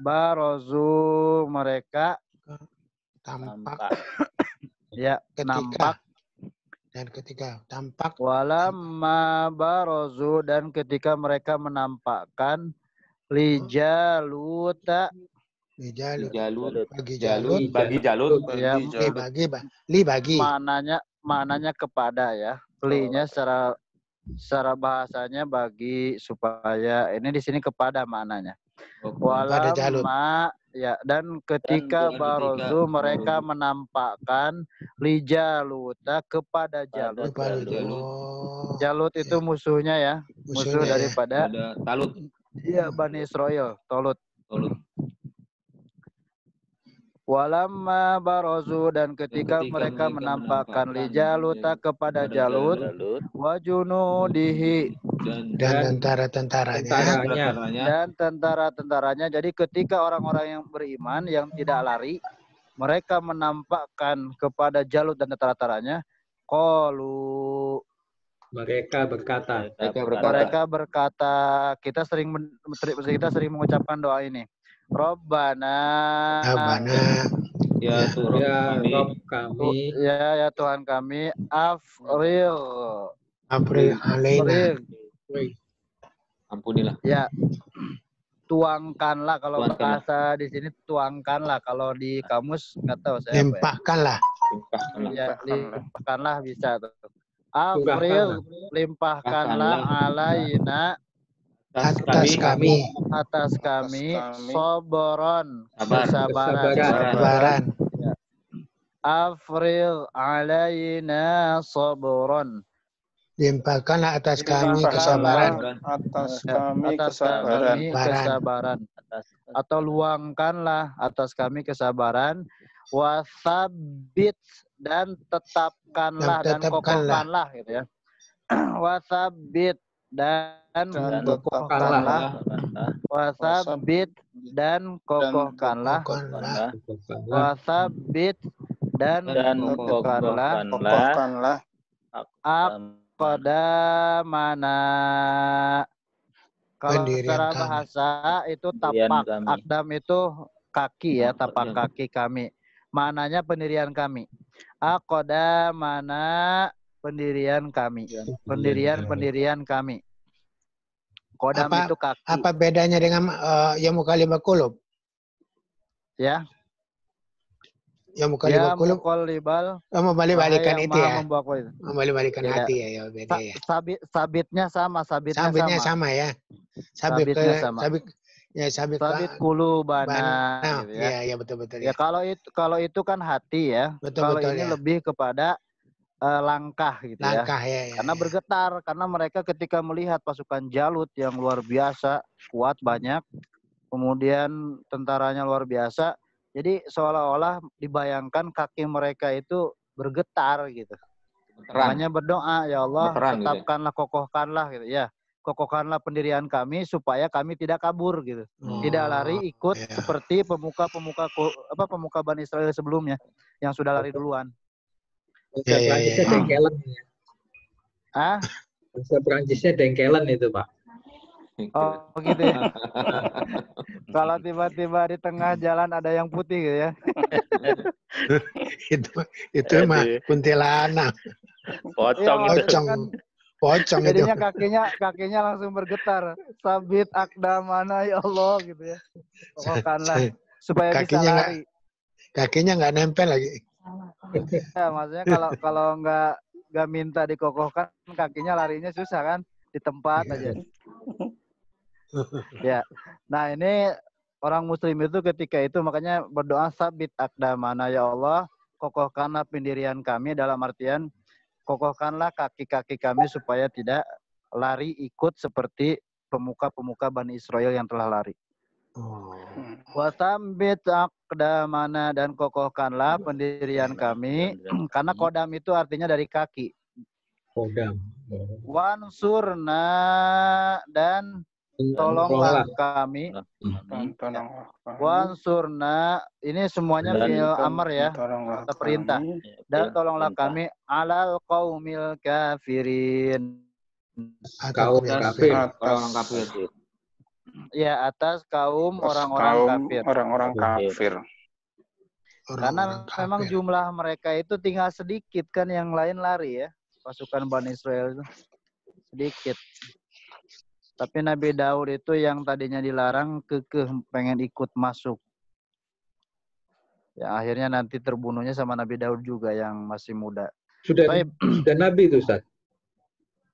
barozu mereka tampak ya nampak dan ketika tampak walamma barozu dan ketika mereka menampakkan lijaluta bagi Jalut ya bagi maknanya kepada ya. Linya secara bahasanya bagi supaya ini di sini kepada maknanya. kepada Jalut. Walamma ya dan ketika barozu mereka menampakkan lijaluta kepada Jalut. Jalut itu musuhnya ya, musuh daripada Talut. ya Bani Israel, Tolut. Walamma barozu dan ketika mereka menampakkan lijaluta kepada Jalut wajunudihi dan tentara-tentaranya. Jadi ketika orang-orang yang beriman yang tidak lari mereka menampakkan kepada Jalut dan tentara-tentaranya qalu mereka berkata kita sering mengucapkan doa ini. Rabbana ya Rabb kami ya Tuhan kami afril Ampunilah. Ya tuangkanlah kalau bahasa di sini tuangkanlah, kalau di kamus nggak tahu saya limpahkanlah. Ya limpahkanlah bisa tuh. Afril limpahkanlah alaina Atas kami soboron kesabaran. Ya. Afril alaina soboron limpahkanlah atas kami kesabaran. Atau luangkanlah atas kami kesabaran. Wasabit dan tetapkanlah dan kokohkanlah gitu ya. Wasabit dan kokohkanlah. Wasabit dan kokohkanlah. Wasabit dan kokohkanlah. Pada mana kalau secara bahasa itu tapak akdam itu kaki ya, tapak kaki kami. Mananya pendirian kami. Aqda mana pendirian kami. Pendirian kami. Kodam itu kaki. Apa bedanya dengan yamu kalimah kulub? Ya. Yamu kalimah kulub. Membalik-balikan itu ya. Membalik-balikan hati ya, beda ya. Sabitnya sama. Sabitnya sama ya. Sabitnya sama. Sabit kulubana gitu ya. Iya betul. Ya kalau itu kan hati ya. Kalau ini lebih kepada langkah gitu ya. Karena bergetar, karena mereka ketika melihat pasukan Jalut yang luar biasa, kuat banyak, kemudian tentaranya luar biasa, jadi seolah-olah dibayangkan kaki mereka itu bergetar gitu. Makanya berdoa, ya Allah tetapkanlah, kokohkanlah gitu ya. Kokohkanlah pendirian kami supaya kami tidak kabur gitu. Tidak lari ikut seperti pemuka Bani Israel sebelumnya yang sudah lari duluan. Bahasa Prancisnya dengkelan ya. Bahasa Prancisnya dengkelan itu, Pak. Oh gitu ya. Kalau tiba-tiba di tengah jalan ada yang putih gitu ya. itu mah kuntilanak. Pocong jadinya kakinya langsung bergetar. Sabit akdamana ya Allah gitu ya. Kokohkanlah supaya bisa lari. Kakinya nggak nempel lagi. Ya, maksudnya kalau nggak minta dikokohkan kakinya larinya susah kan, di tempat aja. Ya. Nah, ini orang muslim itu ketika itu makanya berdoa sabit akdamana ya Allah, kokohkanlah pendirian kami, dalam artian kokohkanlah kaki-kaki kami supaya tidak lari ikut seperti pemuka-pemuka Bani Israel yang telah lari. Wasambit akdamana dan kokohkanlah pendirian kami, karena kodam itu artinya dari kaki. Kodam. Wansurna dan tolonglah kami. Wansurna ini semuanya fi'il amr ya, kata perintah. Dan tolonglah kami alal qaumil kafirin. Kaum kafir. Orang kafir. Ya, atas kaum orang-orang kafir. Orang-orang kafir. Karena memang jumlah mereka itu tinggal sedikit kan, yang lain lari ya. Pasukan Bani Israel itu sedikit. Tapi Nabi Daud itu yang tadinya dilarang kekeh pengen ikut masuk. Ya akhirnya nanti terbunuhnya sama Nabi Daud juga yang masih muda. Sudah Nabi itu, Ustaz?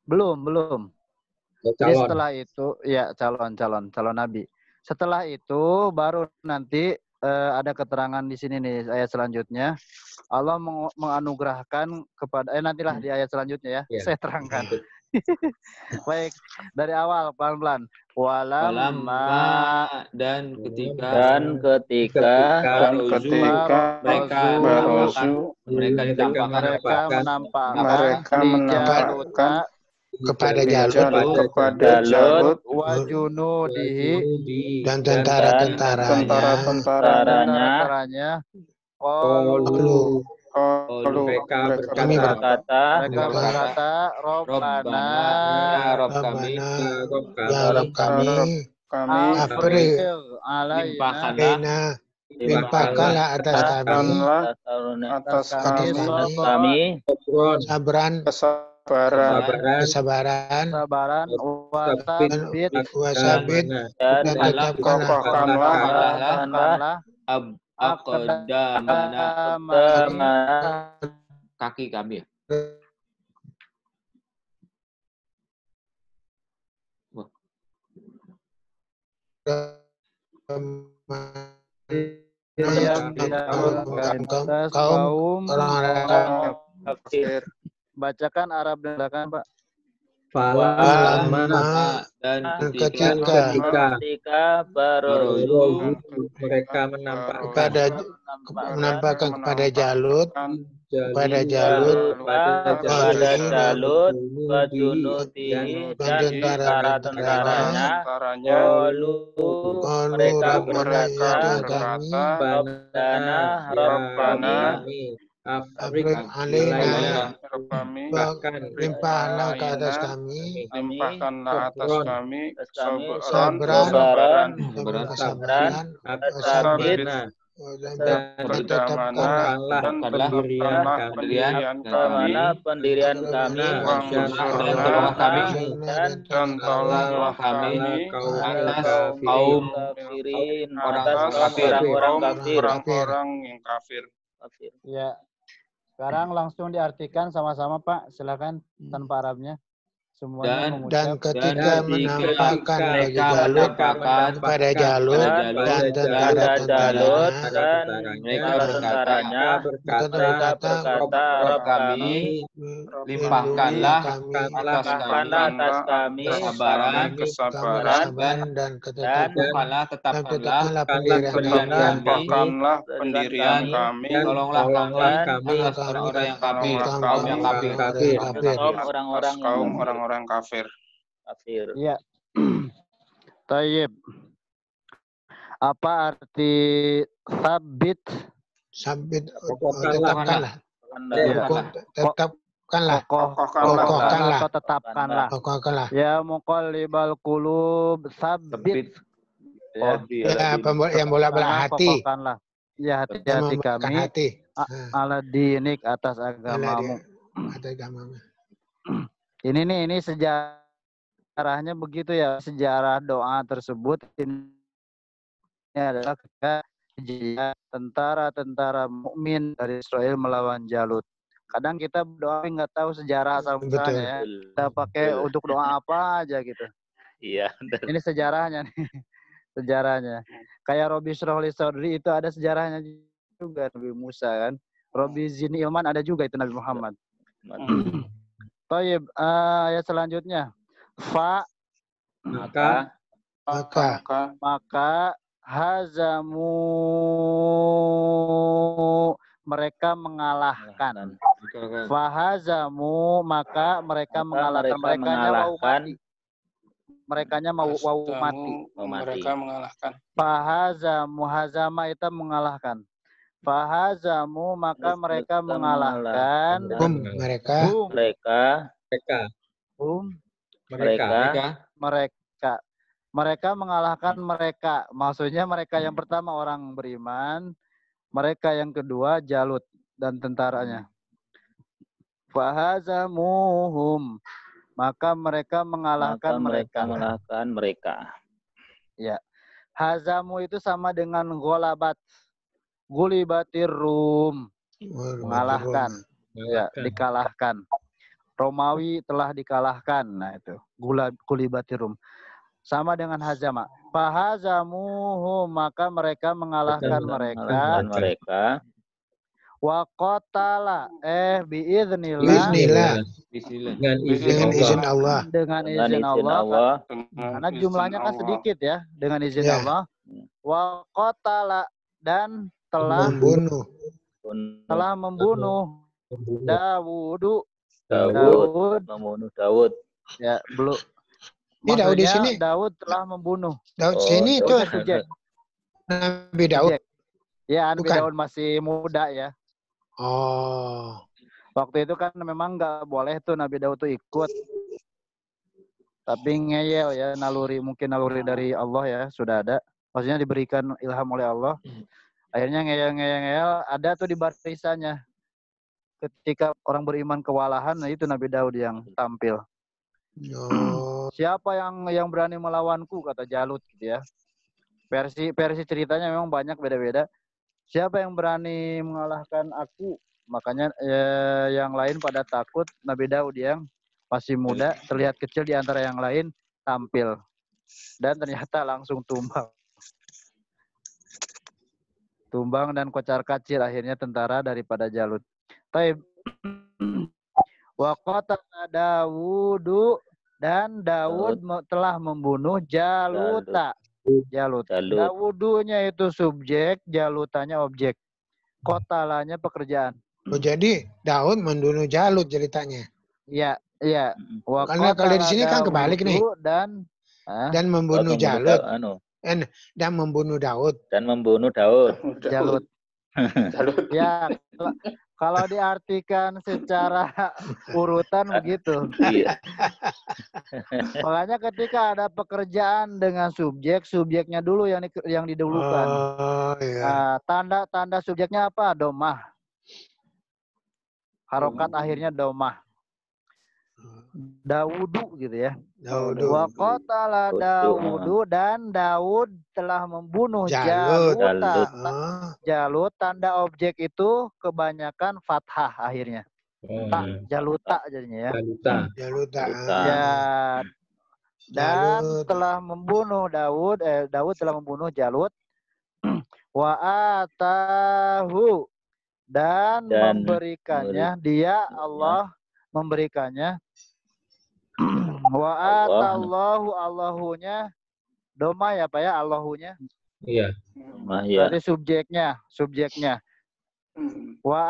Belum. Oh, jadi setelah itu ya calon Nabi. Setelah itu baru nanti ada keterangan di sini nih ayat selanjutnya. Allah menganugerahkan kepada nantilah di ayat selanjutnya ya. Saya terangkan. Baik, dari awal pelan-pelan. Walamma dan ketika mereka menampakkan kepada Jalut wajunudihi dan tentara-tentaranya mereka berkata Robbana ya Rob kami limpahkanlah atas kami kesabaran wasabit dan tetapkanlah kaki kami. Kaum orang-orang kafir. Bacakan Arab dan Pak. Falamma dan ketika baru mereka menampakkan kepada Jalut wajunudihi dan tentara-tentaranya mereka berkata Rabbana Afriq alaina limpahkanlah ke atas kami kesabaran pendirian kami dan tolonglah kami atas kaum kafirin, atas orang-orang yang kafir. Ya. Sekarang langsung diartikan sama-sama Pak, silakan tanpa Arabnya. Semuanya dan ketika menampakkan bagi Jalut kepada Jalut dan tentara-tentaranya mereka berkata Rabb kami limpahkanlah atas kami kesabaran dan tetapkanlah pendirian kami, tolonglah kami atas orang-orang orang kafir. Iya. Tayyib. Apa arti sabit? Sabit tetapkanlah. Ya muqallibal qulub sabit. Ya, yang bolak-balik hati. Ya hati-hati kami. Ala dinik atas agamamu. Ini sejarahnya begitu ya, sejarah doa tersebut ini adalah ketika tentara mukmin dari Israel melawan Jalut. Kadang kita berdoa nggak tahu sejarah asal muasalnya ya. Kita pakai untuk doa apa aja gitu. Iya. Ini sejarahnya nih. Sejarahnya. Kayak Robi Syrahli Saudri itu ada sejarahnya juga, Nabi Musa kan. Robi Zini Ilman ada juga itu Nabi Muhammad. Tayyib, ayat selanjutnya. Maka hazamu mereka mengalahkan. Fahazamu maka mereka mengalahkan. Merekanya mau mati. Mereka mengalahkan. Fahazamu hazama itu mengalahkan. Fahazamu maka mereka mengalahkan. Mereka mereka mengalahkan mereka. Maksudnya mereka yang pertama orang beriman, mereka yang kedua Jalut dan tentaranya. Fahazamuhum, maka mereka mengalahkan mereka. Ya. Hazamu itu sama dengan golabat. Gulibatir Rum, mengalahkan. Ya, dikalahkan. Romawi telah dikalahkan. Nah itu, gulibatir Rum. Sama dengan hazama. Fahazamuhum, maka mereka mengalahkan mereka. Wa qatala biiznillah. Dengan izin Allah. Dengan izin Allah. Karena jumlahnya kan sedikit ya, dengan izin Allah. Wa qatala, dan telah membunuh Dawud. Membunuh Daud. Ya, belum. Ini Daud di sini. Daud telah membunuh. Daud sini itu subjek. Nabi Daud. Ya, Nabi Daud masih muda ya. Oh. Waktu itu kan memang nggak boleh tuh Nabi Daud tuh ikut. Tapi ngeyel ya, mungkin naluri dari Allah ya, sudah ada. Maksudnya diberikan ilham oleh Allah. Akhirnya ngeyel, ada tuh di barisannya. Ketika orang beriman kewalahan, nah itu Nabi Daud yang tampil. Siapa yang berani melawanku, kata Jalut gitu ya. Versi ceritanya memang banyak beda-beda. Siapa yang berani mengalahkan aku? Makanya yang lain pada takut. Nabi Daud yang masih muda, terlihat kecil di antara yang lain, tampil. Dan ternyata langsung tumbang. Tumbang dan kocar-kacir akhirnya tentara daripada Jalut. Taib. Wa qatala Dawudu, dan Daud telah membunuh Jaluta. Jalut. Dawudunya itu subjek, Jalutanya objek. Kotalanya pekerjaan. Oh, jadi Daud membunuh Jalut ceritanya. Iya. Karena kalau di sini kan kebalik nih. Dan membunuh Jalut. Dan membunuh Daud. Jalut. Ya, kalau diartikan secara urutan begitu. Iya. Makanya ketika ada pekerjaan dengan subjeknya dulu yang didahulukan. Iya. Tanda subjeknya apa? Domah. Harokat akhirnya domah. Dawudu gitu ya. Wa qatala Dawudu, dan Daud telah membunuh Jalut. Tanda objek itu kebanyakan fathah akhirnya. Jaluta jadinya ya. Jaluta. Ya. Dan telah membunuh Daud telah membunuh Jalut. Wa atahu, dan memberikannya dia Allah memberikannya. Wa atallahu, Allahunya doma ya Pak ya, Allahunya. Iya. Berarti subjeknya. Wa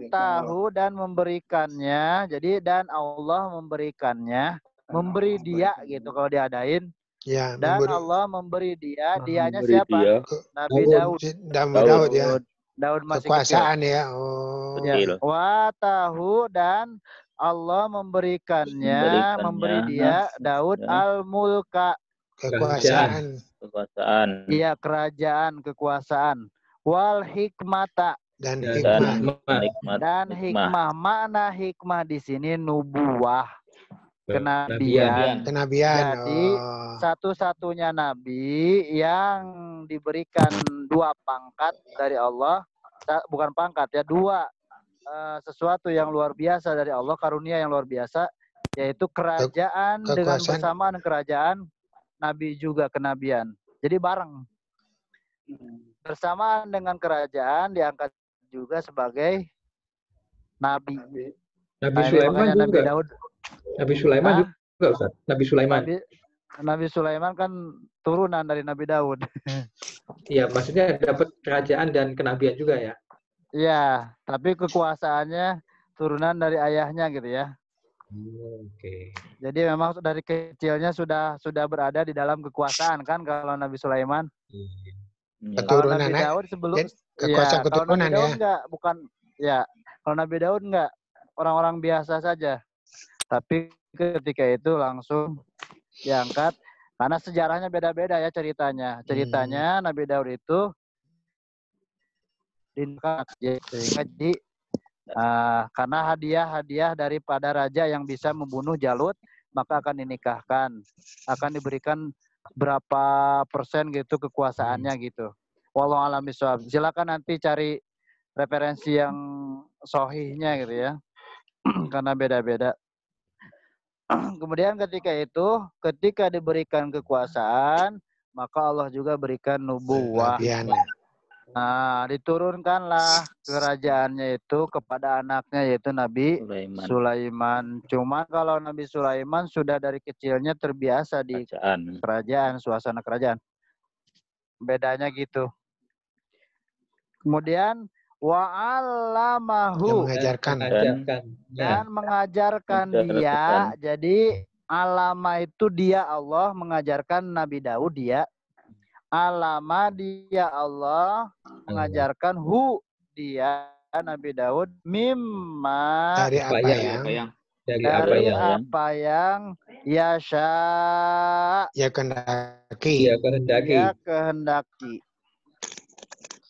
atahu, dan memberikannya. Jadi dan Allah memberikannya, memberi dia gitu kalau diadain. Ya, dan Allah memberi dia. Dianya siapa? Nabi Daud. Daud ya. Daud masih kekuasaan kecil. Ya. Ya. Wa atahu, dan Allah memberikannya, memberi dia Daud al-mulka, kekuasaan. Iya, kerajaan, kekuasaan. Wal hikmata, dan hikmah. Makna hikmah di sini nubuwah, kenabian. Jadi satu-satunya nabi yang diberikan 2 pangkat dari Allah, bukan pangkat ya, 2 sesuatu yang luar biasa dari Allah, karunia yang luar biasa, yaitu kerajaan dengan bersamaan kerajaan, nabi juga kenabian. Jadi bareng. Bersamaan dengan kerajaan diangkat juga sebagai nabi. Nabi Sulaiman juga. Nabi Daud. Nabi Sulaiman juga Ustaz. Nabi Sulaiman. Nabi Sulaiman kan turunan dari Nabi Daud. Iya, maksudnya dapat kerajaan dan kenabian juga ya. Iya, tapi kekuasaannya turunan dari ayahnya gitu ya. Oke. Jadi memang dari kecilnya sudah berada di dalam kekuasaan kan kalau Nabi Sulaiman. Kalau Nabi Daud sebelum kekuasaan keturunan ya. Enggak, bukan ya. Kalau Nabi Daud enggak, orang-orang biasa saja. Tapi ketika itu langsung diangkat Karena sejarahnya beda-beda ya ceritanya. Ceritanya Nabi Daud itu sehingga karena hadiah daripada raja yang bisa membunuh Jalut, maka akan dinikahkan, akan diberikan berapa persen gitu kekuasaannya gitu. Wallahu a'lam bishawab. Silakan nanti cari referensi yang sahihnya gitu ya. Karena beda-beda. Kemudian ketika diberikan kekuasaan, maka Allah juga berikan nubuwah. Nah, diturunkanlah kerajaannya itu kepada anaknya yaitu Nabi Sulaiman. Cuma kalau Nabi Sulaiman sudah dari kecilnya terbiasa di kerajaan, suasana kerajaan. Bedanya gitu. Kemudian wa'allamahu dan mengajarkan dia. Jadi alama itu dia Allah mengajarkan Nabi Daud dia. Alama dia Allah mengajarkan dia Nabi Daud mimma dari apa yang yasha ya kehendaki.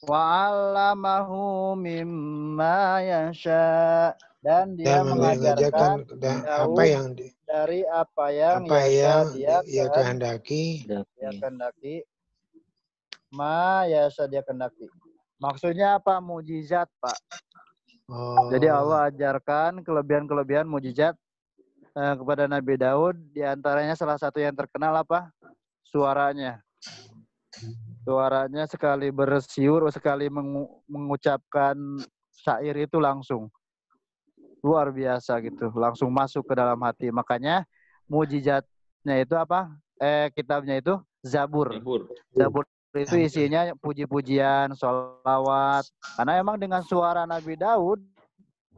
Wa'allamahu mimma yasha dan dia mengajarkan apa yang dari apa yang dia kehendaki. Ma yasha dia kehendaki. Maksudnya apa? Mujizat, Pak. Jadi Allah ajarkan kelebihan-kelebihan mujizat kepada Nabi Daud. Di antaranya salah satu yang terkenal apa? Suaranya. Suaranya sekali bersiur, sekali mengucapkan syair itu langsung luar biasa gitu, langsung masuk ke dalam hati. Makanya mujizatnya itu apa? Kitabnya itu Zabur. Zabur itu isinya puji-pujian, sholawat. Karena emang dengan suara Nabi Daud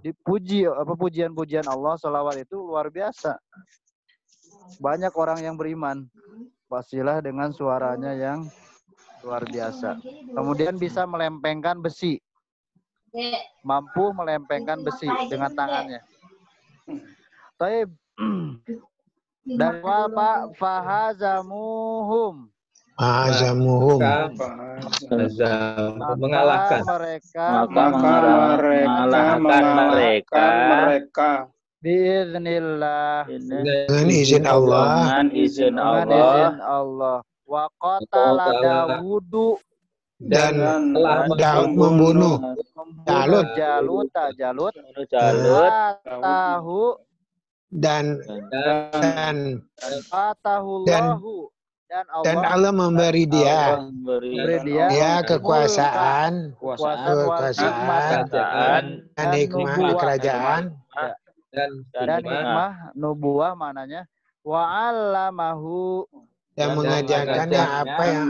dipuji, pujian-pujian Allah, sholawat itu luar biasa. Banyak orang yang beriman pastilah dengan suaranya yang luar biasa. Kemudian bisa melempengkan besi. Mampu melempengkan besi dengan tangannya. Taib. Dan Pak fahazamuhum. Mengalahkan mereka. Biiznillah. Dengan izin Allah. Wa qatala Dawudu dan Daud membunuh Jalut tahu dan Allah memberi dia kekuasaan dan hikmah kerajaan dan hikmah nubuwah mananya wa'allamahu yang mengajarkannya apa yang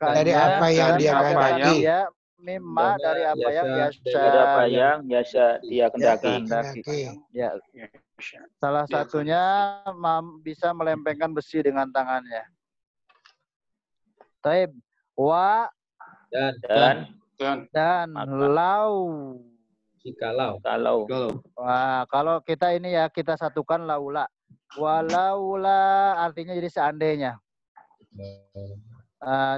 dari apa yang dia kehendaki. Mimma dari apa yang dia kehendaki. Ya. Salah satunya bisa melempengkan besi dengan tangannya. Taib wa dan kalau. Wah, kalau kita ini ya kita satukan laula. Walaula artinya jadi seandainya.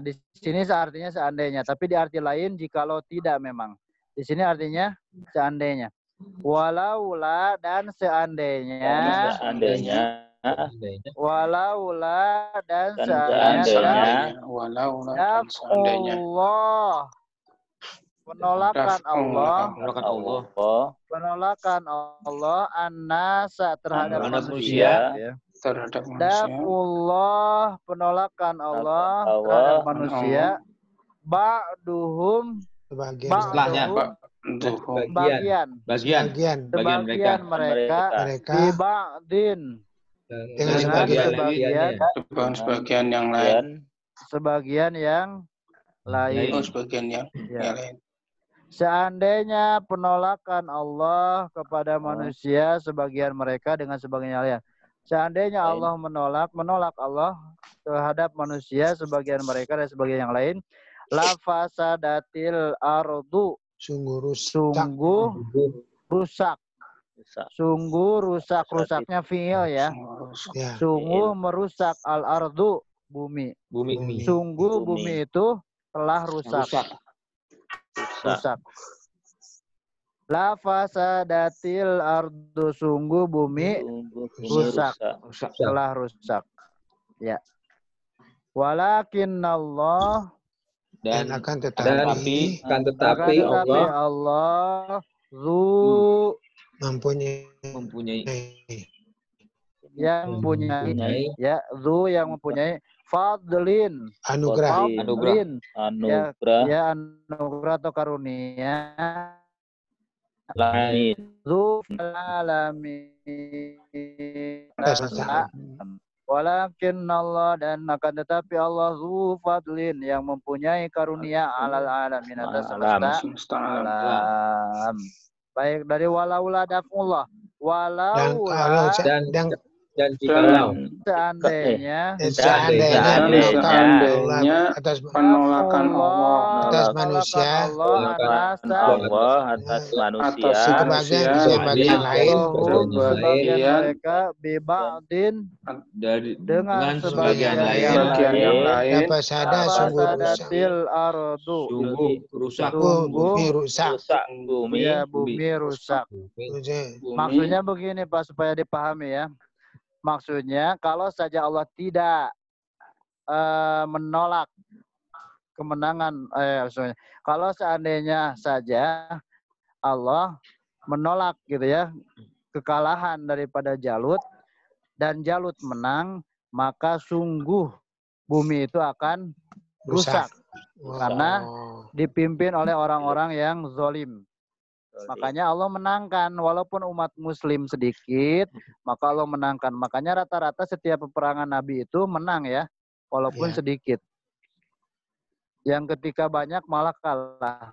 Di sini artinya seandainya, tapi di arti lain jikalau tidak memang. Di sini artinya seandainya. Walaula dan seandainya. Walaula dan seandainya. Allah. Penolakan Allah an-nasa terhadap manusia. Dafullah penolakan Allah terhadap manusia. Ba'duhum sebagian mereka ba'din dengan sebagian yang lain. Sebagian yang lain. Seandainya penolakan Allah kepada manusia sebagian mereka dengan sebagian yang lain. Seandainya Allah menolak Allah terhadap manusia sebagian mereka dan sebagian yang lain, la fasadatil ardu sungguh rusak Sungguh rusak, rusaknya fi'il ya. Sungguh merusak al-ardu, bumi. Sungguh bumi itu telah rusak. Rusak. La fasadatil ardu, sungguh bumi rusak. Telah rusak. Ya. Walakin Allah, dan akan tetapi Allah mempunyai yang mempunyai ya, yang mempunyai fadlin, anugerah ya anugerah atau karunia lain. Walakin Allah, dan akan tetapi Allah zu fadlin, yang mempunyai karunia alal alamin, atas semesta alam. Baik, dari walaula dafullah. Walaula dan jikalau seandainya atas penolakan Allah atas manusia atas manusia sebagian lain mereka bibadin dengan sebagian yang lain fasadatil ardu, bumi rusak. Bumi rusak. Maksudnya begini Pak, supaya dipahami ya. Maksudnya kalau saja Allah tidak menolak kemenangan, kalau seandainya saja Allah menolak gitu ya kekalahan daripada Jalut dan Jalut menang, maka sungguh bumi itu akan rusak. Karena dipimpin oleh orang-orang yang zalim. Makanya Allah menangkan, walaupun umat muslim sedikit, maka Allah menangkan. Makanya rata-rata setiap peperangan Nabi itu menang ya, walaupun sedikit. Yang ketika banyak malah kalah.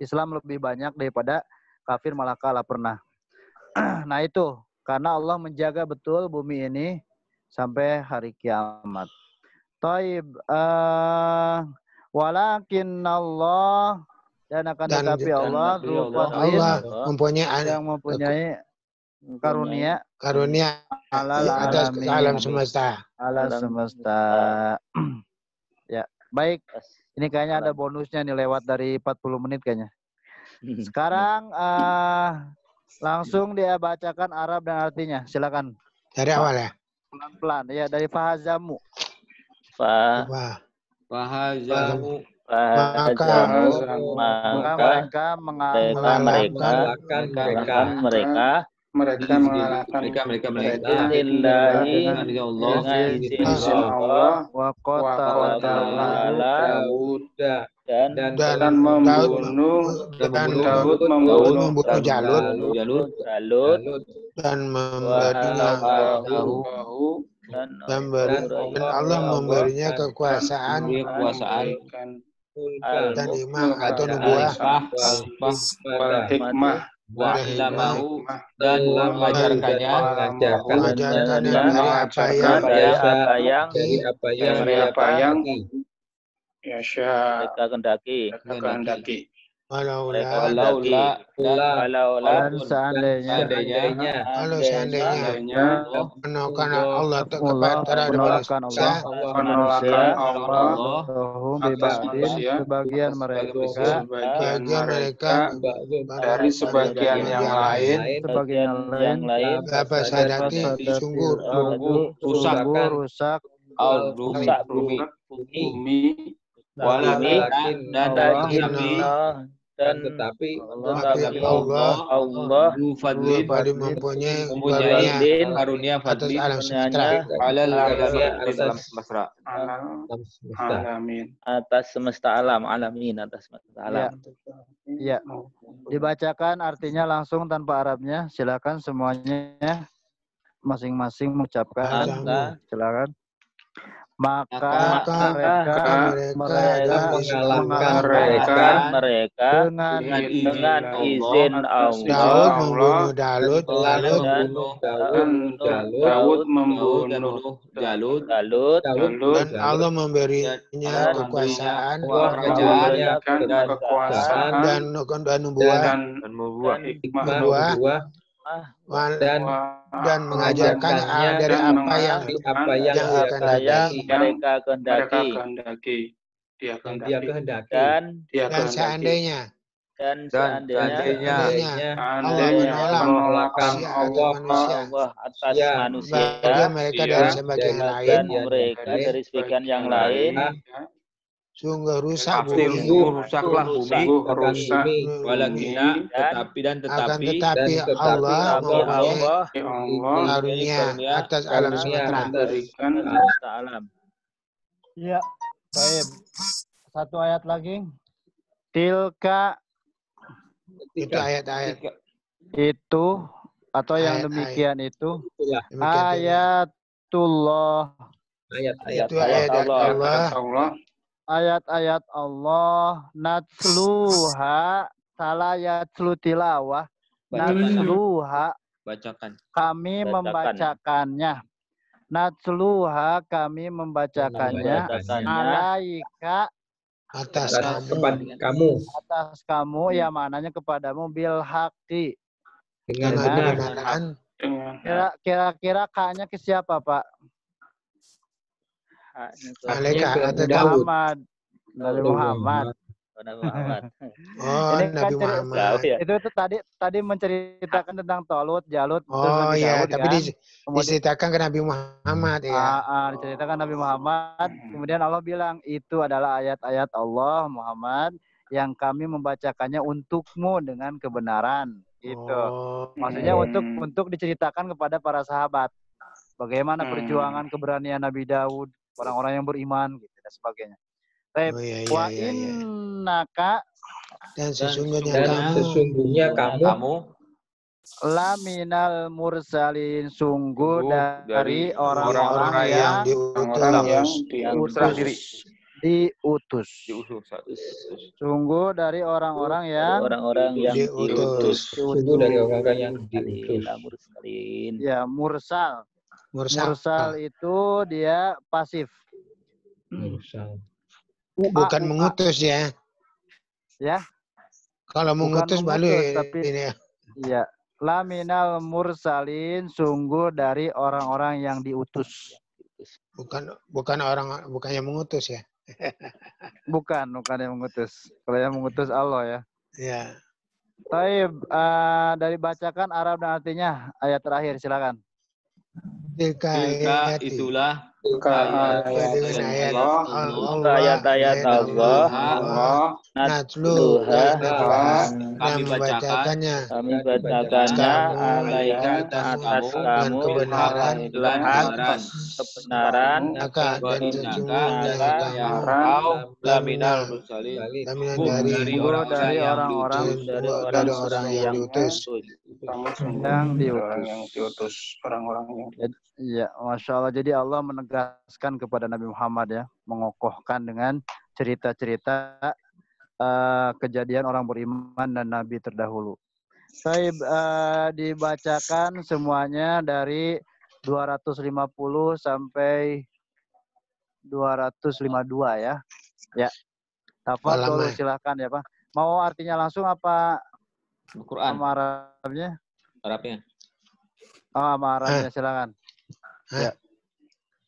Islam lebih banyak daripada kafir, malah kalah pernah. Nah itu, karena Allah menjaga betul bumi ini sampai hari kiamat. Taib, walakin Allah, dan akan tetapi Allah mempunyai karunia atas alam semesta. Ya, baik. Ini kayaknya ada bonusnya nih, lewat dari 40 menit kayaknya. Sekarang langsung dia bacakan Arab dan artinya. Silakan. Dari awal ya. Pelan-pelan ya, dari fahazamu. Fahazamu. Maka mereka Allah wa qatala dan membunuh Jalut dan memberinya dan Allah memberinya kekuasaan dan imam atau nubuah hikmah dan mengajarkannya dari apa yang mereka kendaki. Walaula dan seandainya karena Allah terhadap manusia atas manusia sebagian mereka dari sebagian yang lain apa sadati sungguh rusak bumi dan tetapi Allah mempunyai karunia atas alam semesta atas semesta alam. Ya. Dibacakan artinya langsung tanpa Arabnya. Silakan semuanya masing-masing mengucapkan. Silakan. Maka mereka dengan izin Allah Daud membunuh Jalut dan Allah memberinya kekuasaan dan nubuah dan mengajarkannya dari apa yang mereka kehendaki. Dan seandainya Allah menolak Allah atas manusia bagi mereka dari sebagian lain, mereka dari sebagian yang lain, sungguh rusaklah bumi. Tetapi Allah karunia atas alam semesta. Ya, baik. Satu ayat lagi. Tilka itu ayat-ayat itu atau yang demikian itu ayatullah. Itu ayat Allah. Ayat-ayat Allah natsluha salah yatslu tilawah natsluha kami membacakannya. Natsluha kami membacakannya alaika atas kamu ya maknanya kepadamu bil haqi dengan kebenaran. Kira-kira kaknya ke siapa, Pak? Alaika atau Muhammad. Nabi Muhammad. Oh, ini Nabi kan Muhammad. Itu tadi menceritakan tentang Talut, Jalut. Oh iya, Daud, tapi kan? diceritakan ke Nabi Muhammad ya. Diceritakan Nabi Muhammad. Kemudian Allah bilang itu adalah ayat-ayat Allah Muhammad yang kami membacakannya untukmu dengan kebenaran. Gitu. Maksudnya untuk diceritakan kepada para sahabat. Bagaimana perjuangan keberanian Nabi Daud, orang-orang yang beriman, gitu dan sebagainya. Wa innaka dan sesungguhnya kamu laminal mursalin, sungguh dari orang-orang yang diutus. Sungguh dari orang-orang yang diutus. Ya, mursal itu dia pasif. Bukan mengutus ya. Ya. Kalau mengutus balik tapi ini ya. Iya, laminal mursalin, sungguh dari orang-orang yang diutus. Bukan yang mengutus ya. bukan yang mengutus. Kalau yang mengutus Allah ya. Iya. Taib, dari bacakan Arab dan artinya ayat terakhir silakan. Tilka itulah ayat-ayat Allah natluha kami bacakannya alaika atas kamu kebenaran dan sesungguhnya kamu dari orang yang diutus. Orang-orang yang Iya, Masya Allah. Jadi Allah menegaskan kepada Nabi Muhammad ya, mengokohkan dengan cerita-cerita kejadian orang beriman dan Nabi terdahulu. Saya dibacakan semuanya dari 250 sampai 252 ya. Ya. Tafadhol silakan ya, Pak. Mau artinya langsung apa Al-Qur'an? Arabnya? Sama Arabnya silakan. Ya.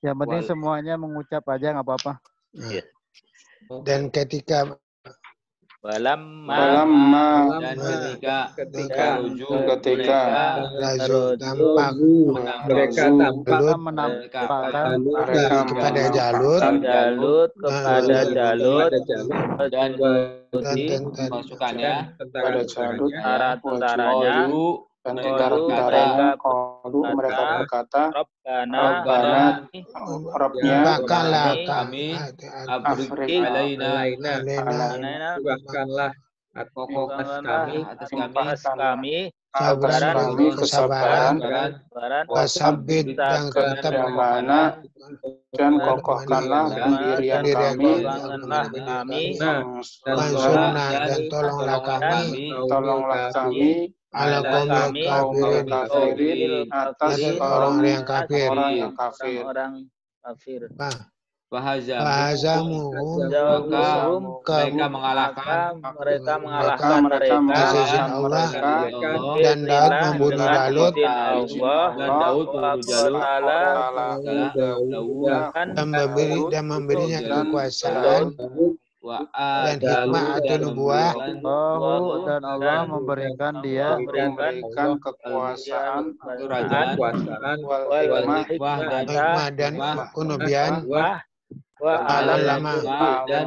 Yang penting semuanya mengucap aja nggak apa-apa. Dan ketika Walamma dan ketika mereka tampak menampakkan kepada Jalut dan pasukannya pada Jalut tentaranya dan tentara mereka berkata, Rabbnya kami Afriq alaina bahkanlah atas kami kesabaran wasabit dan mana dan kokohkanlah pendirian kami dan tolonglah kami ala kaum kafirin atas orang yang kafir. Fahazamu mereka mengalahkan mereka izin Allah dan Daud membunuh Jalut dan memberinya kekuasaan dan hikmah atau nubuah. Dan Allah memberikan dia kekuasaan, hikmah dan kenubian lama dan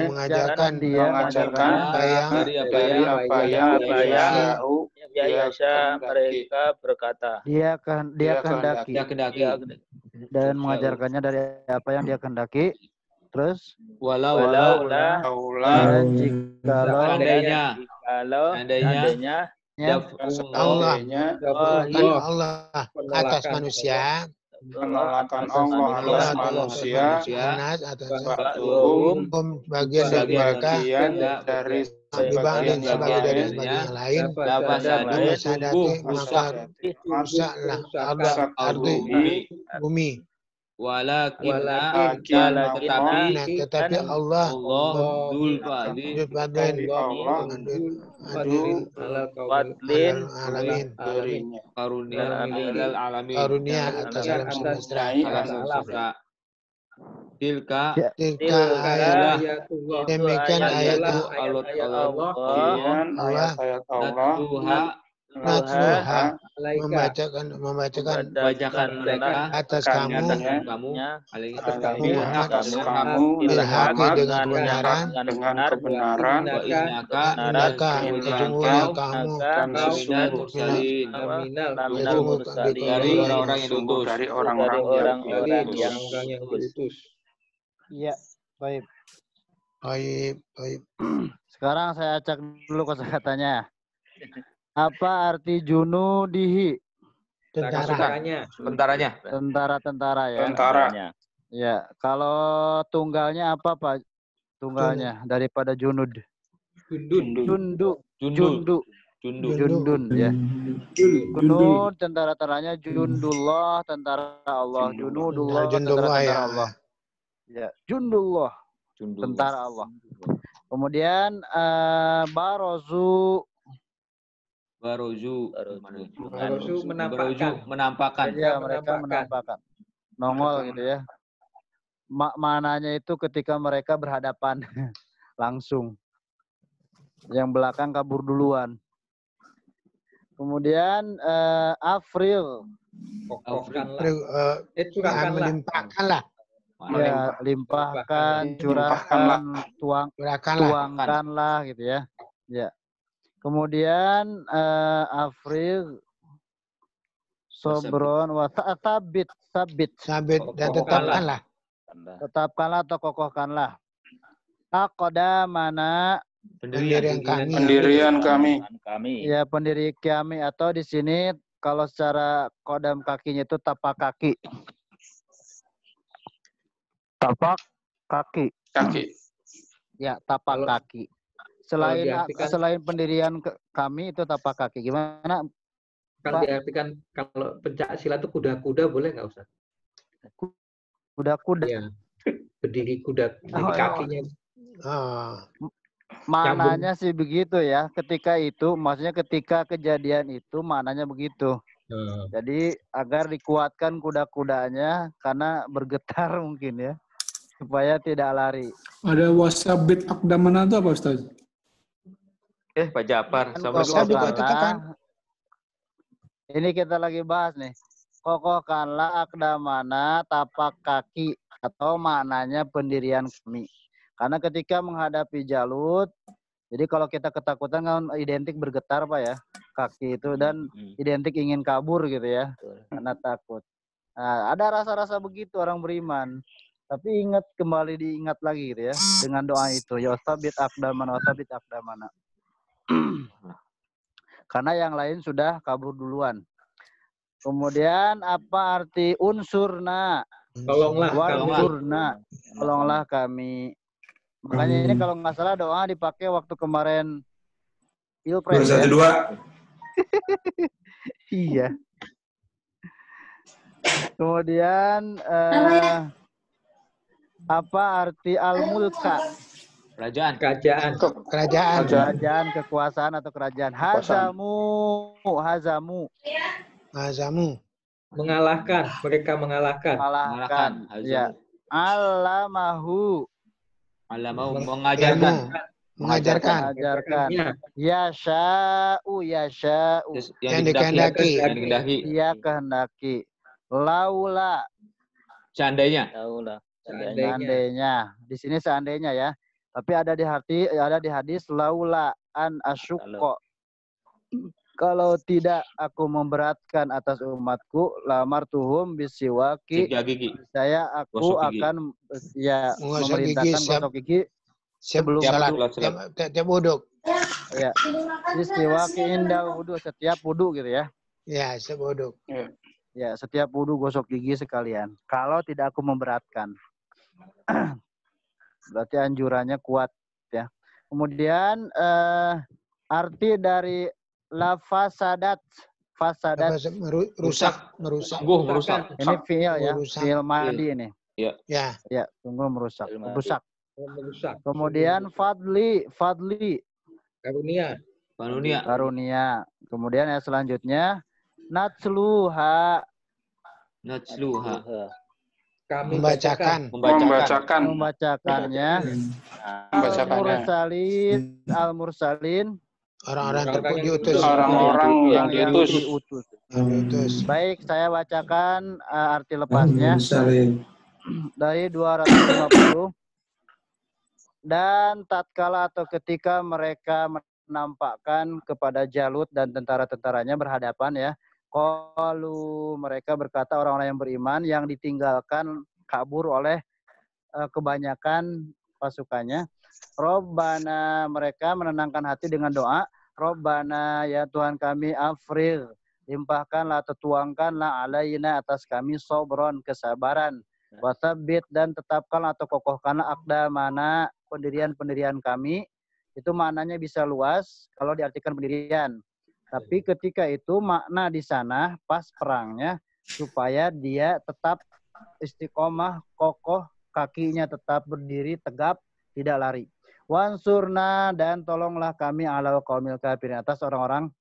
mengajarkan dia dari apa yang mereka berkata. Dia kehendaki dan mengajarkannya dari apa yang dia kehendaki. Terus Walau seandainya Allah atas manusia, penolakan Allah atas manusia, bagian dari mereka dari sebagian yang lain, maka rusaklah bumi. Tetapi Allah Dzul Fadlin karunia atas alam semesta. Tilka ayat demikian ayat Allah natluha membacakan mereka atas kamu bilhaqi dengan kebenaran innaka sesungguhnya kamu dari orang-orang yang diutus dari orang-orang yang diutus. Iya, baik. Baik. Sekarang saya acak dulu kosakatanya. Apa arti junudihi? tentaranya. Tentara ya. Ya, kalau tunggalnya apa Pak? Tunggalnya daripada junud. Jundun ya. Junud tentara-tentaranya jundullah, tentara Allah. Junudullah, tentara Allah. Ya, jundullah, tentara Allah. Kemudian barozu menampakkan. Ya, mereka menampakkan. Nongol gitu ya. Mananya itu ketika mereka berhadapan langsung. Yang belakang kabur duluan. Kemudian Afril. melimpahkanlah. Ya, limpahkan, curahkan, tuangkanlah gitu ya. Ya. Kemudian Afril sobron wa sabit Dan tetapkanlah atau kokohkanlah. Aqda mana pendirian kami. Ya, pendiri kami, atau di sini kalau secara kodam kakinya itu tapak kaki. Tapak kaki. Ya, tapak kaki. Selain pendirian kami itu tapak kaki. Gimana? Kalau diartikan kalau pencak silat itu kuda-kuda boleh nggak Ustaz? Kuda-kuda. Ya. Berdiri kuda di kakinya. Maknanya sih begitu ya. Ketika itu, maksudnya ketika kejadian itu maknanya begitu. Jadi agar dikuatkan kuda-kudanya karena bergetar mungkin ya. Supaya tidak lari. Ada wasabit akdamana itu apa Ustaz? Pak Jafar, ini kita lagi bahas nih. Kokohkanlah akdamana, tapak kaki, atau maknanya pendirian kami. Karena ketika menghadapi Jalut, jadi kalau kita ketakutan kan identik bergetar Pak ya, kaki itu, dan identik ingin kabur gitu ya, karena takut. Nah, ada rasa-rasa begitu orang beriman. Tapi diingat lagi gitu ya, dengan doa itu. Ya wasabit akdamana, wasabit akdamana. Karena yang lain sudah kabur duluan. Kemudian apa arti unsurna? Tolonglah kami. Makanya ini kalau nggak salah doa dipakai waktu kemarin Pilpres. 1-2. Iya. Kemudian Apa arti al-mulka? Kerajaan. Kerajaan. Kekuasaan atau kerajaan. Hazamu. Mengalahkan. Mereka mengalahkan. Ya. Alamahu. Mengajarkan. Yasha'u. Yang dikehendaki. Dia kehendaki. Laula. Seandainya. Di sini seandainya ya. Tapi ada di hadis laula an asyukko. Kalau tidak aku memberatkan atas umatku, lamartuhum bisiwaki. Saya aku akan memerintahkan gosok gigi sebelum tiap wudhu. Ya. Bisiwaki indal wudhu, setiap wudhu gitu ya. Ya, setiap wudhu. Ya, setiap wudhu gosok gigi sekalian. Kalau tidak aku memberatkan. Berarti anjurannya kuat ya. Kemudian arti dari fasadat merusak. Ini fi'il ya, fi'il madi ini. Ya. Ya, sungguh merusak. Kemudian fadli. Karunia. Kemudian yang selanjutnya natsluha. Kami membacakannya. Al-mursalin. Orang-orang diutus. Orang-orang yang diutus. Baik, saya bacakan arti lepasnya dari 250. Dan tatkala atau ketika mereka menampakkan kepada Jalut dan tentara-tentaranya berhadapan ya. Qalu, mereka berkata orang-orang yang beriman yang ditinggalkan kabur oleh kebanyakan pasukannya. Robbana, mereka menenangkan hati dengan doa. Robbana, ya Tuhan kami, afrigh, limpahkanlah atau tuangkanlah alaina atas kami sobron, kesabaran. Wasabbit, dan tetapkanlah atau kokohkanlah aqdamana, pendirian-pendirian kami. Itu maknanya bisa luas kalau diartikan pendirian. Tapi ketika itu makna di sana pas perangnya supaya dia tetap istiqomah, kokoh, kakinya tetap berdiri tegap, tidak lari. Wansurna, dan tolonglah kami alal qaumil kafirin, atas orang-orang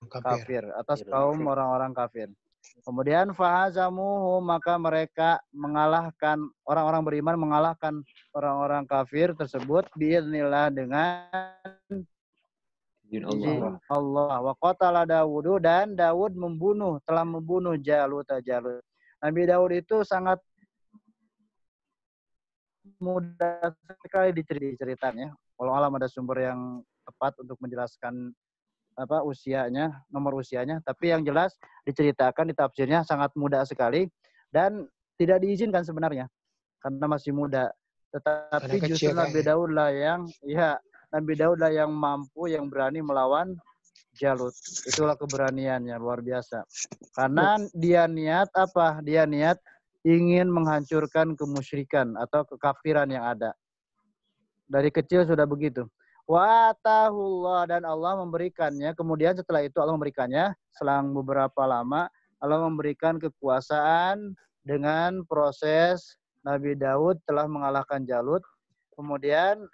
kafir, atas kaum orang-orang kafir. Kemudian fahazamuhu, maka mereka mengalahkan orang-orang beriman, mengalahkan orang-orang kafir tersebut biiznillah dengan Allah. Wa qatala Dawud, dan Daud telah membunuh Jalut. Nabi Daud itu sangat mudah sekali diceritakan ya. Kalau alam ada sumber yang tepat untuk menjelaskan nomor usianya, tapi yang jelas diceritakan di tafsirnya sangat mudah sekali dan tidak diizinkan sebenarnya karena masih muda. Tetapi justru Nabi Daud lah yang mampu, yang berani melawan Jalut. Itulah keberaniannya, luar biasa. Karena dia niat apa? Dia niat ingin menghancurkan kemusyrikan atau kekafiran yang ada. Dari kecil sudah begitu. Wa atahullah, dan Allah memberikannya. Kemudian setelah itu Allah memberikannya, selang beberapa lama Allah memberikan kekuasaan dengan proses Nabi Daud telah mengalahkan Jalut. Kemudian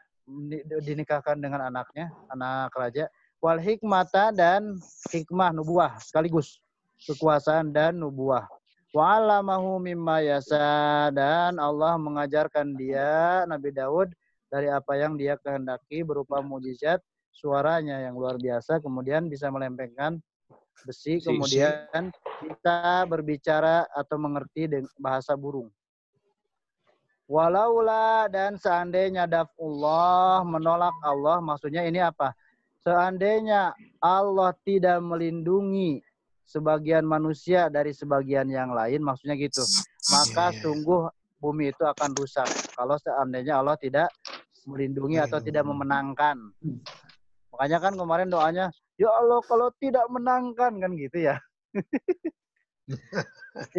dinikahkan dengan anaknya, anak raja. Wal hikmata, dan hikmah nubuah sekaligus, kekuasaan dan nubuah. Wa 'allamahu mimma yasa, dan Allah mengajarkan dia Nabi Daud dari apa yang dia kehendaki berupa mukjizat, suaranya yang luar biasa, kemudian bisa melempengkan besi, kemudian bisa berbicara atau mengerti bahasa burung. Walaula, dan seandainya daf'ullah, menolak Allah, maksudnya ini apa? Seandainya Allah tidak melindungi sebagian manusia dari sebagian yang lain, maksudnya gitu, maka sungguh bumi itu akan rusak. Kalau seandainya Allah tidak melindungi atau tidak memenangkan. Makanya kan kemarin doanya, ya Allah kalau tidak menangkan, kan gitu ya.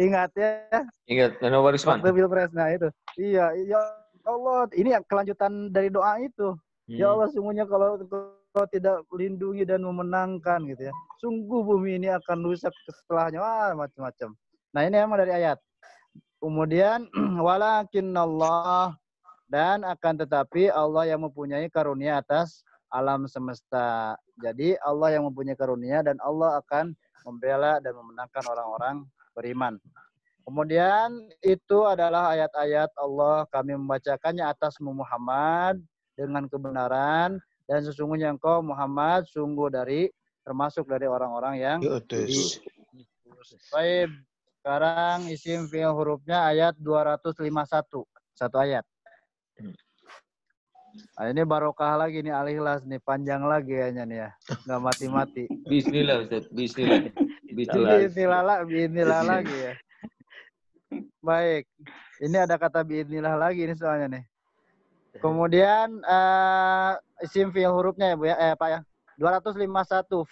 Ingat ya. Ingat, waktu Pilpres, nah itu. Iya, ya Allah, ini kelanjutan dari doa itu. Ya Allah, sungguhnya kalau tidak melindungi dan memenangkan gitu ya, sungguh bumi ini akan rusak setelahnya, macam-macam. Nah ini emang dari ayat. Kemudian walakinnallah, Dan akan tetapi Allah yang mempunyai karunia atas alam semesta. Jadi Allah yang mempunyai karunia dan Allah akan membela dan memenangkan orang-orang beriman. Kemudian itu adalah ayat-ayat Allah, kami membacakannya atasmu Muhammad dengan kebenaran, dan sesungguhnya engkau Muhammad sungguh termasuk dari orang-orang yang diutus. Baik, sekarang isim fi'il hurufnya ayat 251. Satu ayat. Nah, ini barokah lagi nih Al-Ikhlas nih, panjang lagi kayaknya nih ya. Enggak mati-mati. Bismillah Ustaz, bismillah. Bismillah lagi ya. Baik. Ini ada kata biidnillah lagi ini soalnya nih. Kemudian isim fi'il hurufnya ya Bu ya, Pak ya. 251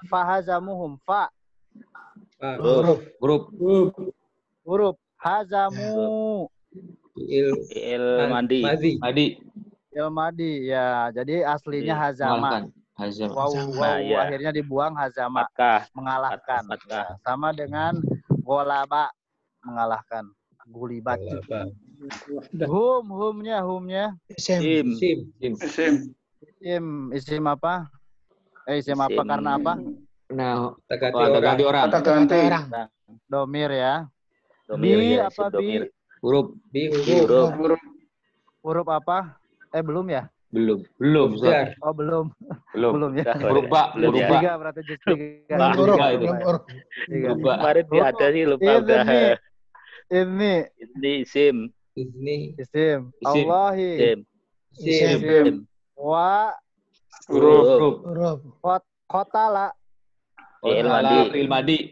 fahazamuhum huruf hazamu madi ya. Jadi aslinya hazama. Wow, akhirnya dibuang hazama. Mengalahkan. Sama dengan golaba, mengalahkan. Gulibat. Humnya. Isim apa? Isim apa karena apa? Nah, ganti orang. Domir ya. Domir ya, apa bi? Huruf. Huruf apa? Belum ya? Belum. Oh, belum ya. Huruf ba. Tiga berarti juz 3. Kemarin ada sih lupa udah. Ini isim. Allahi. Isim. Wa Huruf. Qatala. Fi'il madi.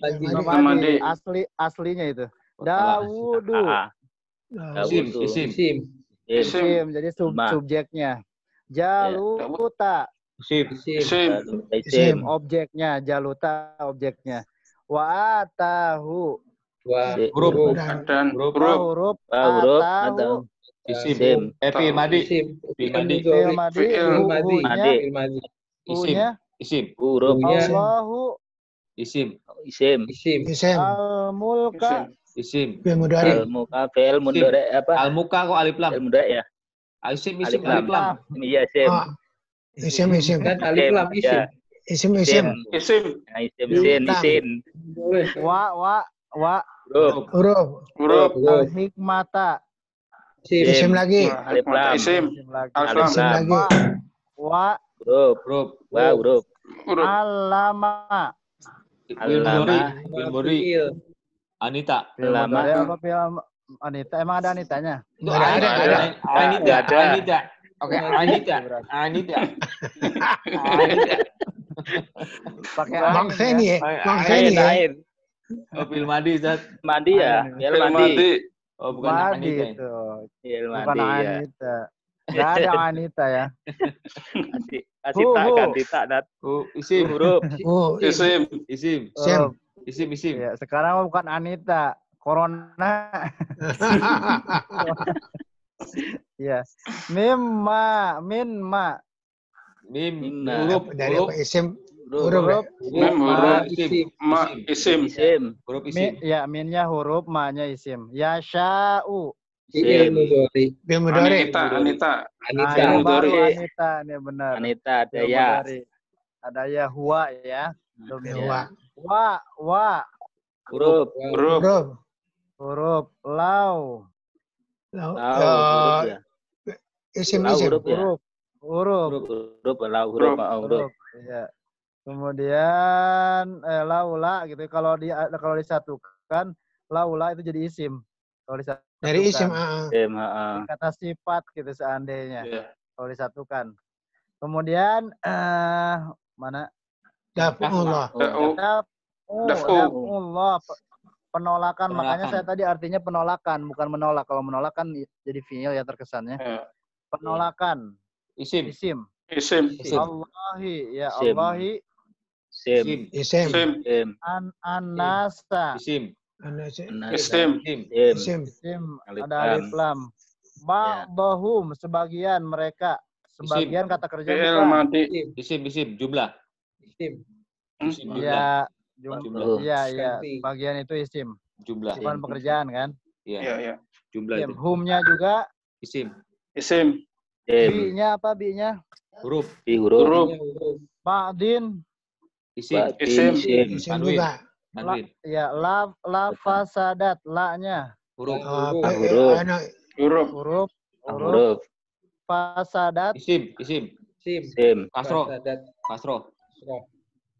Aslinya itu. Dawudu. Isim. Jadi subjeknya. Jaluta. Isim. Objeknya. Jaluta objeknya. Wa atahu. Huruf. Atahu. Isim. Fi'il madi. Isim. Huruf. Allahu. Isim. Al-mulka. Isim. Al-muka fi'il mudhari apa? Al-muka kok alif lam. Fi'il mudhari ya. Isim alif lam. Iya, isim. Isim. Kan alif lam isim. Isim. Isin. Wa. Huruf. Al-hikmata. Isim lagi. Alif lam. Isim lagi. Wa. Huruf. Alama. Filmuri. Anita. Anita. Emang ada Anitanya? Ada. Anita. Oke, Anita. Pakai Bang Feni ya. Film madi, Zat. Madi ya. Film madi. Oh, bukan Anita itu. Film Bukan madi ya. Anita. Enggak ada Anita ya. Kasih tak ganti tak dat. Isim. Huruf. Isim. Ya, sekarang bukan Anita, Corona. Ya. Minma. Huruf. Dari apa isim? Huruf. Isim. Huruf isim. Ya, minnya huruf, ma-nya isim. Yasha'u. Bil mudhari. Anita. Baru Anita, ini benar. Anita ada ya. Ada ya huwa ya. Wa. Huruf. Huruf. Lau. Huruf ya. Isim. Huruf. Huruf. Ya. Kemudian laula gitu. Kalau disatukan laula itu jadi isim. Kalau disatukan. Dari isim. Kata sifat gitu seandainya. Kalau disatukan. Kemudian mana? Daf'ullah. Daf'ullah. Penolakan. Makanya saya tadi artinya penolakan, bukan menolak. Kalau menolak kan jadi fi'il ya terkesannya. Penolakan. Isim. Allahi ya Allahi. Isim. An-nasa. Isim. Ada alif lam. Ba'dhum sebagian mereka. Sebagian kata kerja bukan. Isim. Jumlah. Iya. Iya. Bagian itu isim. Jumlah. Bukan pekerjaan kan? Iya. Jumlah itu. Humnya juga Isim. Isim. Bi-nya apa bi-nya? Huruf. Bi huruf. Huruf. Ba'din. Isim. Isim. Isim Tanwin. juga. Tanwin. Ya, la fasadat, la-nya. Huruf. Huruf. Huruf. Huruf Huruf. fasadat. Isim. Isim. Kasroh. Fasadat. Kasroh.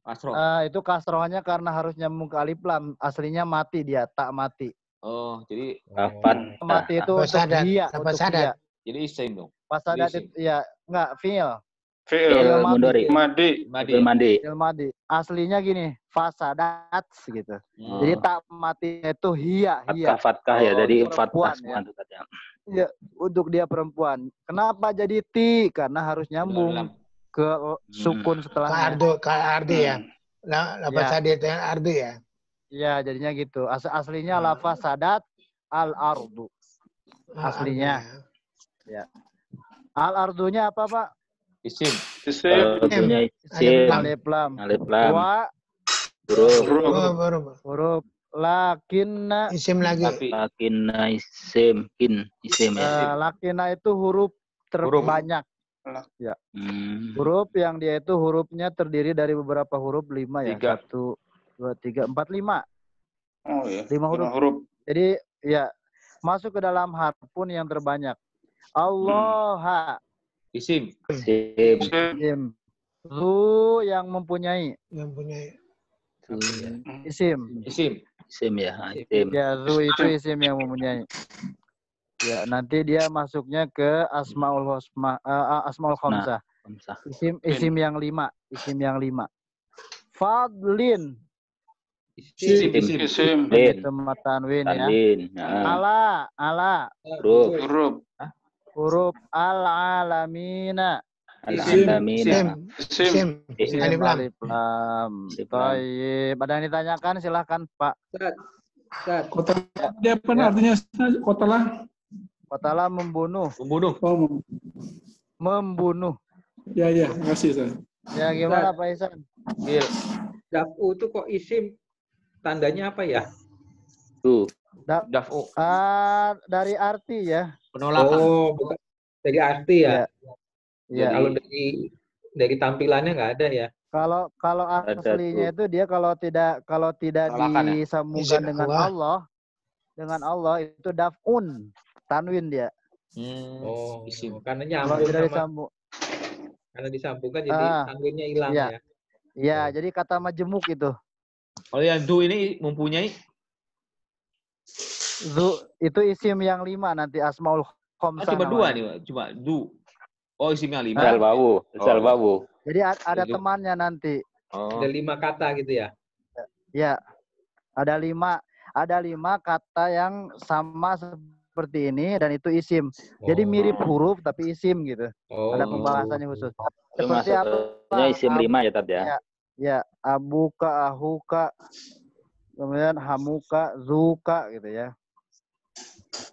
Kasroh. Itu kasrohnya karena harus nyambung ke alif lam. Aslinya mati dia, tak mati. Oh, jadi Fathah. Mati itu untuk Fasadat. dia, Apa untuk sadat? dia. jadi isim dong. Fasadat Isim. itu ya enggak fi'il. Fi'il. Fi'il madi. mudhari. Madi. Madi. Fi'il madi. Fi'il madi. Aslinya gini, fasadat gitu. Jadi tak mati itu hiya. Fatkah ya, jadi Perempuan, fathah semua itu tadi. Ya, untuk dia perempuan. Kenapa jadi ti? Karena harus nyambung ke sukun setelahnya. Ke ardi ya. Lafaz sadat dengan ardi ya. Ya, jadinya gitu. Aslinya lafaz sadat al-ardu. Aslinya. Ya. Al-ardunya apa, Pak? Isim. Ardunya isim. Alif lam. Wa huruf lakinna. Isim lagi. Lakinna isim. Isim ya. Lakinna itu huruf terbanyak. Ya. Huruf yang dia itu hurufnya terdiri dari beberapa huruf 5 ya. 1, 2, 3, 4, 5. Oh iya. 5 huruf. Jadi ya masuk ke dalam harfun yang terbanyak. Allah. Isim. Zu yang mempunyai. Isim. Isim ya. Isim. Ya, zu itu isim yang mempunyai. Ya, nanti dia masuknya ke asmaul khamsah. Isim yang 5. Fadlin. Isim. Tanwin ya. Ala. Huruf al-alamina. Isim. Alif lam. Baik. Ada yang ditanyakan silahkan Pak. Kota dia apa artinya? Kotalah. Kotalah membunuh. Oh, Membunuh. ya, makasih Ustaz. Ya gimana Pak Ihsan? Daf'u itu kok isim tandanya apa ya? Tuh. Daf'u. Dari arti ya. Penolakan. Oh, bukan dari arti ya. Ya. Kalau dari tampilannya nggak ada ya. Kalau aslinya itu dia kalau tidak disambungkan dengan Allah itu daf'un, tanwin dia. Isim. Karena nyambung sama. Karena disambungkan jadi tanwinnya hilang ya. Iya, jadi kata majemuk itu. Kalau yang du ini mempunyai zu itu isim yang 5 nanti asmaul khamsah. Cuma 2 nih, cuma du. Oh, isim yang 5. Salbawu. Jadi ada temannya nanti. Ada 5 kata gitu ya. Ya. Ada 5 kata yang sama seperti ini dan itu isim. Jadi mirip huruf tapi isim gitu. Ada pembahasannya khusus. Seperti apa? Isim 5 ya tadi ya. Ya, abuka, ahuka, kemudian hamuka, zuka gitu ya.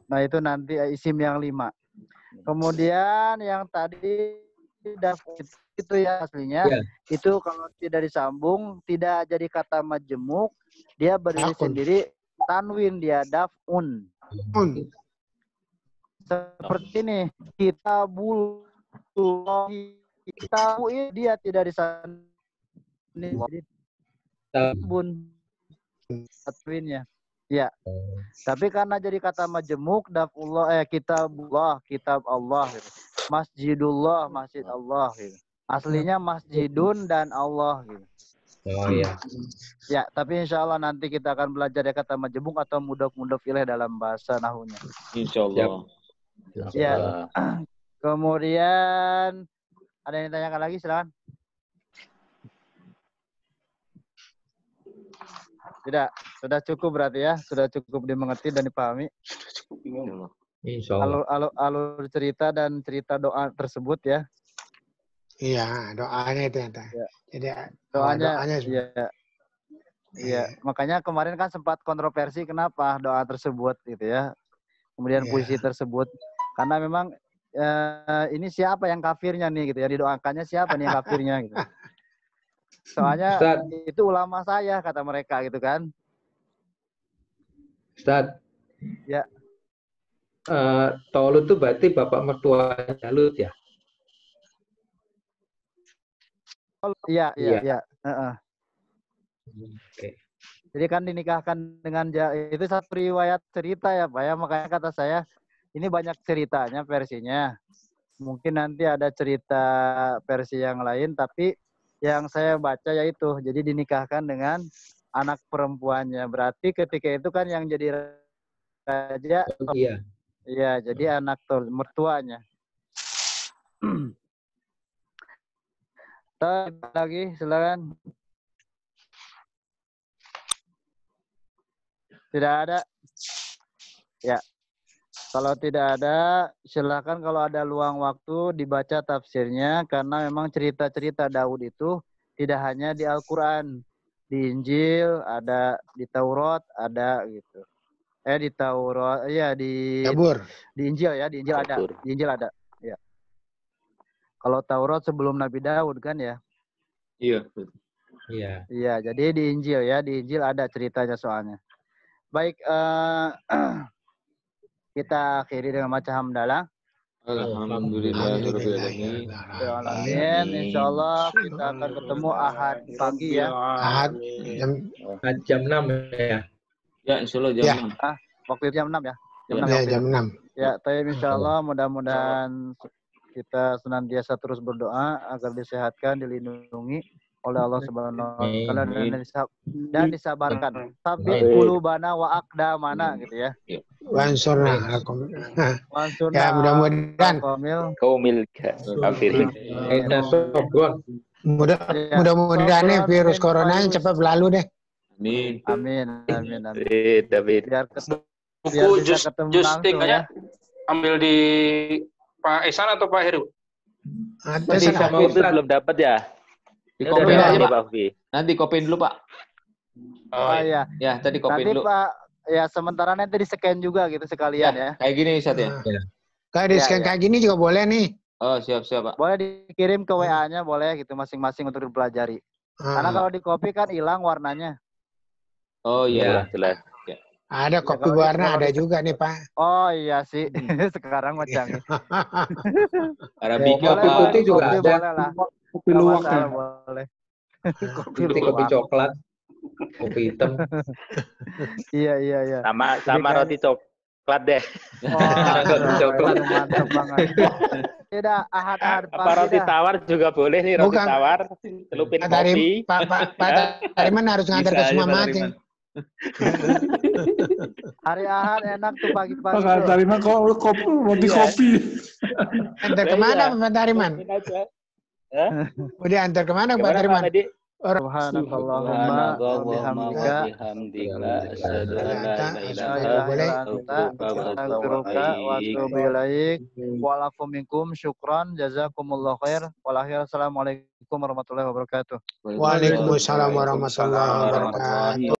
Nah, itu nanti isim yang 5. Kemudian yang tadi itu ya aslinya itu kalau tidak disambung tidak jadi kata majemuk, dia berdiri sendiri, tanwin dia daf'un. Seperti ini, kitabu dia tidak disambung. Tanwinnya. Ya. Tapi karena jadi kata majemuk, daf'ullah kitabullah, kitab Allah gitu. Masjidullah, masjid Allah gitu. Aslinya masjidun dan Allah gitu. Oh iya. Ya, tapi insya Allah nanti kita akan belajar kata majemuk atau mudhaf ilaih dalam bahasa nahunya. Insya Allah. Ya. Kemudian ada yang ditanyakan lagi, silakan. Tidak, sudah cukup berarti ya, sudah cukup dimengerti dan dipahami. Insya Allah. Alur cerita dan cerita doa tersebut ya. Iya, doanya itu ya. Jadi doanya iya. Makanya kemarin kan sempat kontroversi kenapa doa tersebut gitu ya. Kemudian puisi tersebut karena memang ini siapa yang kafirnya nih gitu ya, didoakannya siapa nih yang kafirnya gitu. Soalnya itu ulama saya kata mereka gitu kan. Ustaz. Ya. Tolut itu berarti bapak mertua Jalut ya? Iya. Oke. Jadi kan dinikahkan dengan itu satu riwayat cerita ya Pak ya, makanya kata saya ini banyak ceritanya versinya. Mungkin nanti ada cerita versi yang lain, tapi yang saya baca yaitu jadi dinikahkan dengan anak perempuannya. Berarti ketika itu kan yang jadi raja. Iya. Iya, jadi anak mertuanya. Lagi silakan. Tidak ada. Ya. Kalau tidak ada, silakan kalau ada luang waktu dibaca tafsirnya karena memang cerita-cerita Daud itu tidak hanya di Al-Qur'an, di Injil ada, di Taurat ada gitu. Di Taurat, ya di Injil ya, di Injil ada. Di Injil ada. Ya. Kalau Taurat sebelum Nabi Daud kan ya? Iya. Iya, jadi di Injil ya, di Injil ada ceritanya soalnya. Baik, kita akhiri dengan baca hamdalah. Alhamdulillahirobbilalamin. Insyaallah kita akan ketemu Ahad pagi ya. Ahad jam 6 ya. Ya, insyaallah jam 6. Waktu jam 6 ya. Jam 6. Ya, insyaallah mudah-mudahan kita senantiasa terus berdoa agar disehatkan, dilindungi oleh Allah Subhanahu wa taala dan disabarkan. Sabit qulubana wa aqdamana gitu ya. Wansurna. Ya, mudah-mudahan Qaumil kafirin. Mudah-mudahan nih virus corona yang cepat berlalu deh. Amin. David. Buku Justikanya ambil di Pak Ihsan atau Pak Heru? Itu belum dapat ya? Dikopiin aja, Pak. Nanti kopiin dulu, Pak. Oh iya. Ya, tadi kopiin dulu. Pak, ya sementara nanti di-scan juga gitu sekalian ya. Kayak gini Ustaz ya. Kayak di-scan kayak gini juga boleh nih. Oh, siap, Pak. Boleh dikirim ke WA-nya boleh gitu masing-masing untuk dipelajari. Karena kalau di copy kan hilang warnanya. Oh iya, jelas. Ada kopi warna ada juga nih, Pak. Oh iya sih. Sekarang macam. Arabica kopi putih juga ada. Boleh lah. Kopi luwak ya. Boleh. Kopi coklat. Kopi hitam. Iya. Sama roti coklat deh. Roti coklat. Mantap banget. Tidak, ahad apa roti tawar juga boleh nih, roti tawar. Celupin kopi. Pak Tariman harus ngantar ke semua macam. Hari Ahad enak tuh pagi-pagi. Pak Tariman roti kopi. Antar kemana Pak Tariman? Udah antar kemana Pak Tariman? Subhanakallahumma wa bihamdika asyhadu an la ilaha illa anta astaghfiruka wa atubu ilaik. Wa lakum minkum syukran jazakumullahu khair. Assalamualaikum warahmatullahi wabarakatuh. Waalaikumsalam warahmatullahi wabarakatuh.